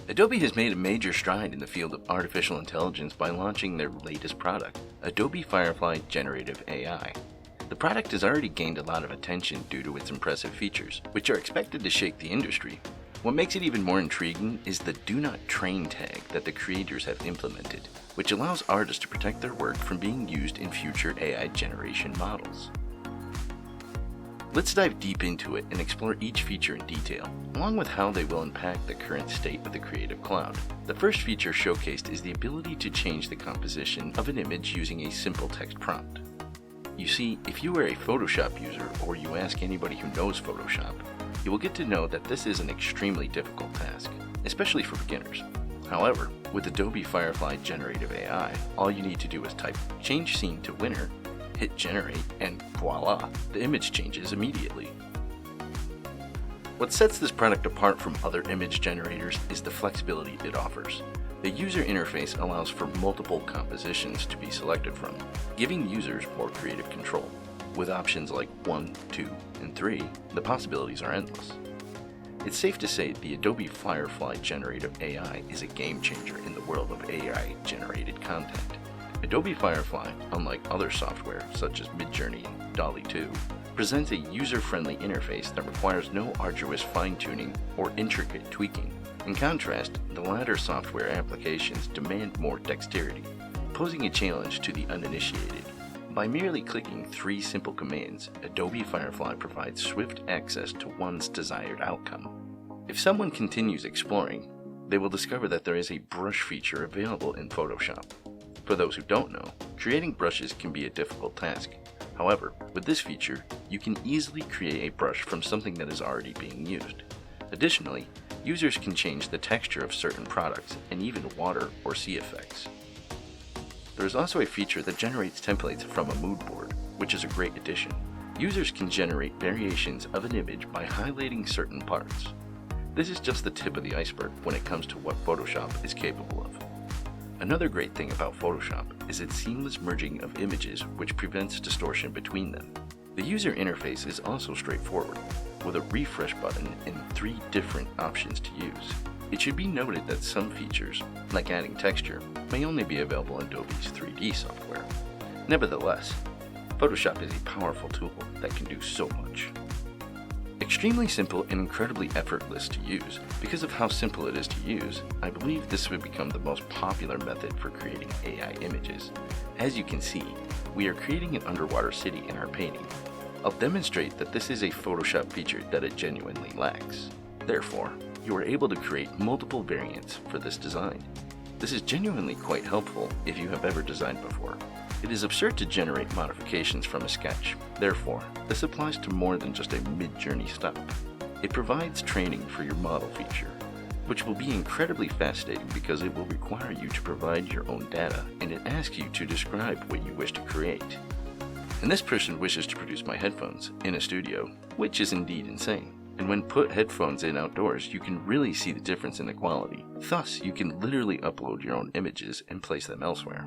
Adobe has made a major stride in the field of artificial intelligence by launching their latest product, Adobe Firefly Generative AI. The product has already gained a lot of attention due to its impressive features, which are expected to shake the industry. What makes it even more intriguing is the Do Not Train tag that the creators have implemented, which allows artists to protect their work from being used in future AI generation models. Let's dive deep into it and explore each feature in detail, along with how they will impact the current state of the Creative Cloud. The first feature showcased is the ability to change the composition of an image using a simple text prompt. You see, if you are a Photoshop user or you ask anybody who knows Photoshop, you will get to know that this is an extremely difficult task, especially for beginners. However, with Adobe Firefly Generative AI, all you need to do is type "change scene to winner," hit generate, and voila, the image changes immediately. What sets this product apart from other image generators is the flexibility it offers. The user interface allows for multiple compositions to be selected from, giving users more creative control. With options like 1, 2, and 3, the possibilities are endless. It's safe to say the Adobe Firefly Generative AI is a game changer in the world of AI-generated content. Adobe Firefly, unlike other software such as Midjourney and DALL-E 2, presents a user-friendly interface that requires no arduous fine-tuning or intricate tweaking. In contrast, the latter software applications demand more dexterity, posing a challenge to the uninitiated. By merely clicking 3 simple commands, Adobe Firefly provides swift access to one's desired outcome. If someone continues exploring, they will discover that there is a brush feature available in Photoshop. For those who don't know, creating brushes can be a difficult task. However, with this feature, you can easily create a brush from something that is already being used. Additionally, users can change the texture of certain products and even water or sea effects. There is also a feature that generates templates from a mood board, which is a great addition. Users can generate variations of an image by highlighting certain parts. This is just the tip of the iceberg when it comes to what Photoshop is capable of. Another great thing about Photoshop is its seamless merging of images, which prevents distortion between them. The user interface is also straightforward, with a refresh button and 3 different options to use. It should be noted that some features, like adding texture, may only be available in Adobe's 3D software. Nevertheless, Photoshop is a powerful tool that can do so much. Extremely simple and incredibly effortless to use. Because of how simple it is to use, I believe this would become the most popular method for creating AI images. As you can see, we are creating an underwater city in our painting. I'll demonstrate that this is a Photoshop feature that it genuinely lacks. Therefore, you are able to create multiple variants for this design. This is genuinely quite helpful if you have ever designed before. It is absurd to generate modifications from a sketch. Therefore, this applies to more than just a mid-journey stop. It provides training for your model feature, which will be incredibly fascinating because it will require you to provide your own data and it asks you to describe what you wish to create. And this person wishes to produce my headphones in a studio, which is indeed insane. And when put headphones in outdoors, you can really see the difference in the quality. Thus, you can literally upload your own images and place them elsewhere.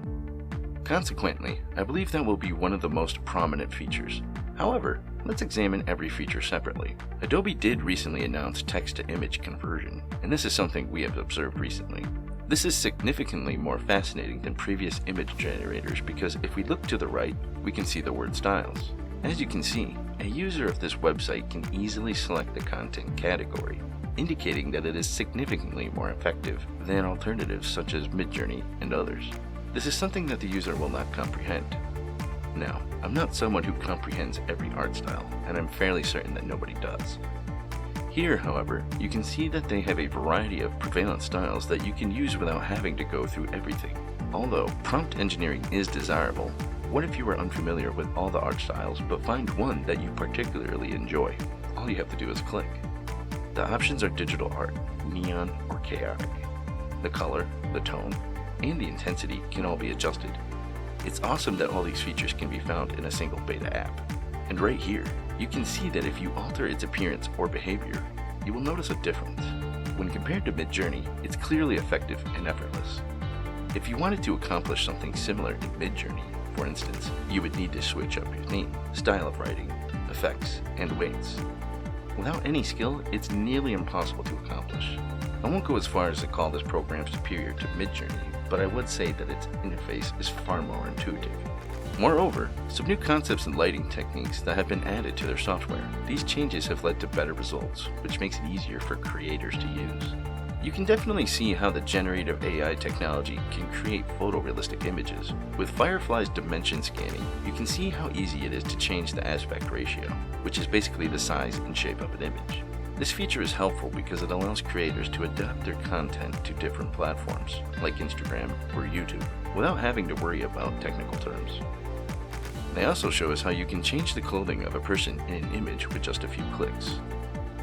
Consequently, I believe that will be one of the most prominent features. However, let's examine every feature separately. Adobe did recently announce text-to-image conversion, and this is something we have observed recently. This is significantly more fascinating than previous image generators because if we look to the right, we can see the word styles. As you can see, a user of this website can easily select the content category, indicating that it is significantly more effective than alternatives such as Midjourney and others. This is something that the user will not comprehend. Now, I'm not someone who comprehends every art style, and I'm fairly certain that nobody does. Here, however, you can see that they have a variety of prevalent styles that you can use without having to go through everything. Although prompt engineering is desirable, what if you are unfamiliar with all the art styles but find one that you particularly enjoy? All you have to do is click. The options are digital art, neon, or chaotic. The color, the tone, and the intensity can all be adjusted. It's awesome that all these features can be found in a single beta app. And right here, you can see that if you alter its appearance or behavior, you will notice a difference. When compared to Midjourney, it's clearly effective and effortless. If you wanted to accomplish something similar in Midjourney, for instance, you would need to switch up your theme, style of writing, effects, and weights. Without any skill, it's nearly impossible to accomplish. I won't go as far as to call this program superior to Midjourney, but I would say that its interface is far more intuitive. Moreover, some new concepts and lighting techniques that have been added to their software. These changes have led to better results, which makes it easier for creators to use. You can definitely see how the generative AI technology can create photorealistic images. With Firefly's dimension scanning, you can see how easy it is to change the aspect ratio, which is basically the size and shape of an image. This feature is helpful because it allows creators to adapt their content to different platforms, like Instagram or YouTube, without having to worry about technical terms. They also show us how you can change the clothing of a person in an image with just a few clicks.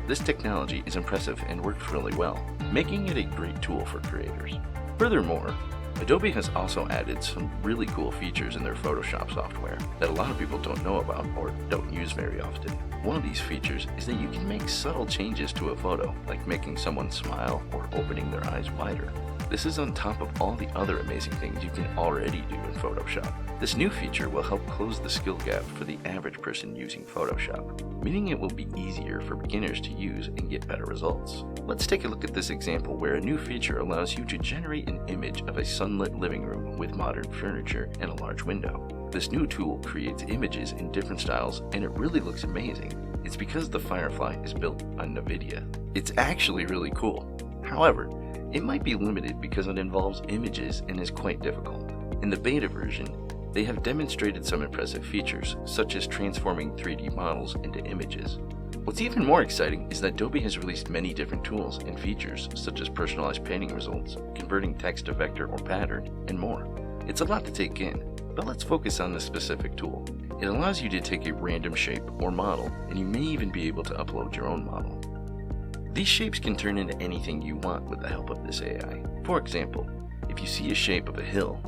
This technology is impressive and works really well, making it a great tool for creators. Furthermore, Adobe has also added some really cool features in their Photoshop software that a lot of people don't know about or don't use very often. One of these features is that you can make subtle changes to a photo, like making someone smile or opening their eyes wider. This is on top of all the other amazing things you can already do in Photoshop. This new feature will help close the skill gap for the average person using Photoshop, meaning it will be easier for beginners to use and get better results. Let's take a look at this example where a new feature allows you to generate an image of a sunlit living room with modern furniture and a large window. This new tool creates images in different styles and it really looks amazing. It's because the Firefly is built on NVIDIA. It's actually really cool. However, it might be limited because it involves images and is quite difficult. In the beta version, they have demonstrated some impressive features, such as transforming 3D models into images. What's even more exciting is that Adobe has released many different tools and features, such as personalized painting results, converting text to vector or pattern, and more. It's a lot to take in, but let's focus on this specific tool. It allows you to take a random shape or model, and you may even be able to upload your own model. These shapes can turn into anything you want with the help of this AI. For example, if you see a shape of a hill,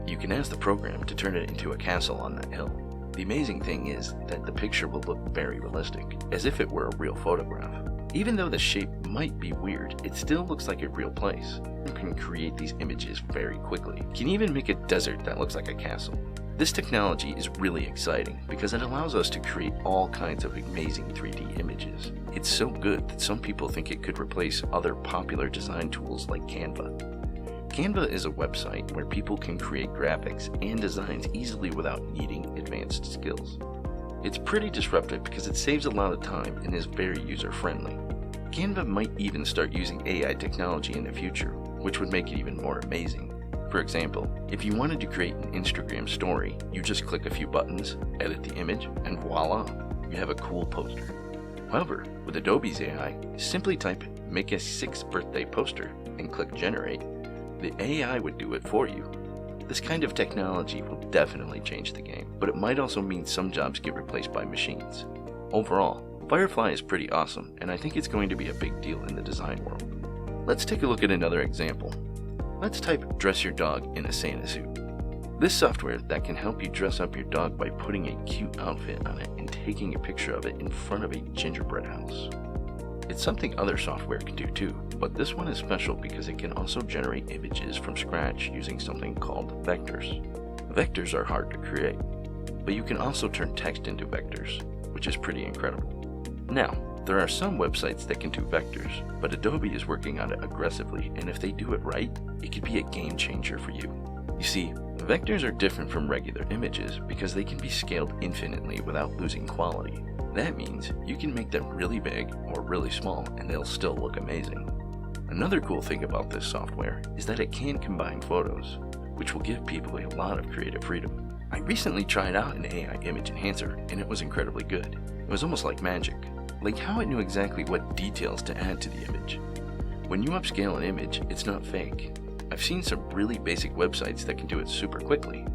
you can ask the program to turn it into a castle on that hill. The amazing thing is that the picture will look very realistic, as if it were a real photograph. Even though the shape might be weird, it still looks like a real place. You can create these images very quickly. You can even make a desert that looks like a castle. This technology is really exciting because it allows us to create all kinds of amazing 3D images. It's so good that some people think it could replace other popular design tools like Canva. Canva is a website where people can create graphics and designs easily without needing advanced skills. It's pretty disruptive because it saves a lot of time and is very user-friendly. Canva might even start using AI technology in the future, which would make it even more amazing. For example, if you wanted to create an Instagram story, you just click a few buttons, edit the image, and voila, you have a cool poster. However, with Adobe's AI, simply type "make a 6th birthday poster" and click generate. The AI would do it for you. This kind of technology will definitely change the game, but it might also mean some jobs get replaced by machines. Overall, Firefly is pretty awesome, and I think it's going to be a big deal in the design world. Let's take a look at another example. Let's type "dress your dog in a Santa suit." This software that can help you dress up your dog by putting a cute outfit on it and taking a picture of it in front of a gingerbread house. It's something other software can do too, but this one is special because it can also generate images from scratch using something called vectors. Vectors are hard to create, but you can also turn text into vectors, which is pretty incredible. Now, there are some websites that can do vectors, but Adobe is working on it aggressively, and if they do it right, it could be a game changer for you. You see, vectors are different from regular images because they can be scaled infinitely without losing quality. That means you can make them really big or really small and they'll still look amazing. Another cool thing about this software is that it can combine photos, which will give people a lot of creative freedom. I recently tried out an AI image enhancer and it was incredibly good. It was almost like magic, like how it knew exactly what details to add to the image. When you upscale an image, it's not fake. I've seen some really basic websites that can do it super quickly.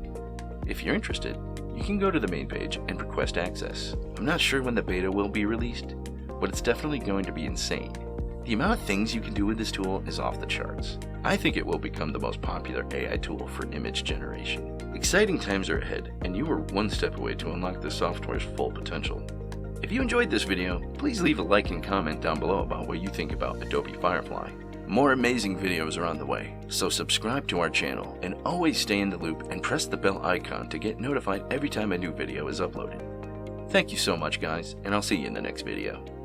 If you're interested, you can go to the main page and request access. I'm not sure when the beta will be released, but it's definitely going to be insane. The amount of things you can do with this tool is off the charts. I think it will become the most popular AI tool for image generation. Exciting times are ahead, and you are one step away to unlock the software's full potential. If you enjoyed this video, please leave a like and comment down below about what you think about Adobe Firefly. More amazing videos are on the way, so subscribe to our channel and always stay in the loop and press the bell icon to get notified every time a new video is uploaded. Thank you so much guys, and I'll see you in the next video.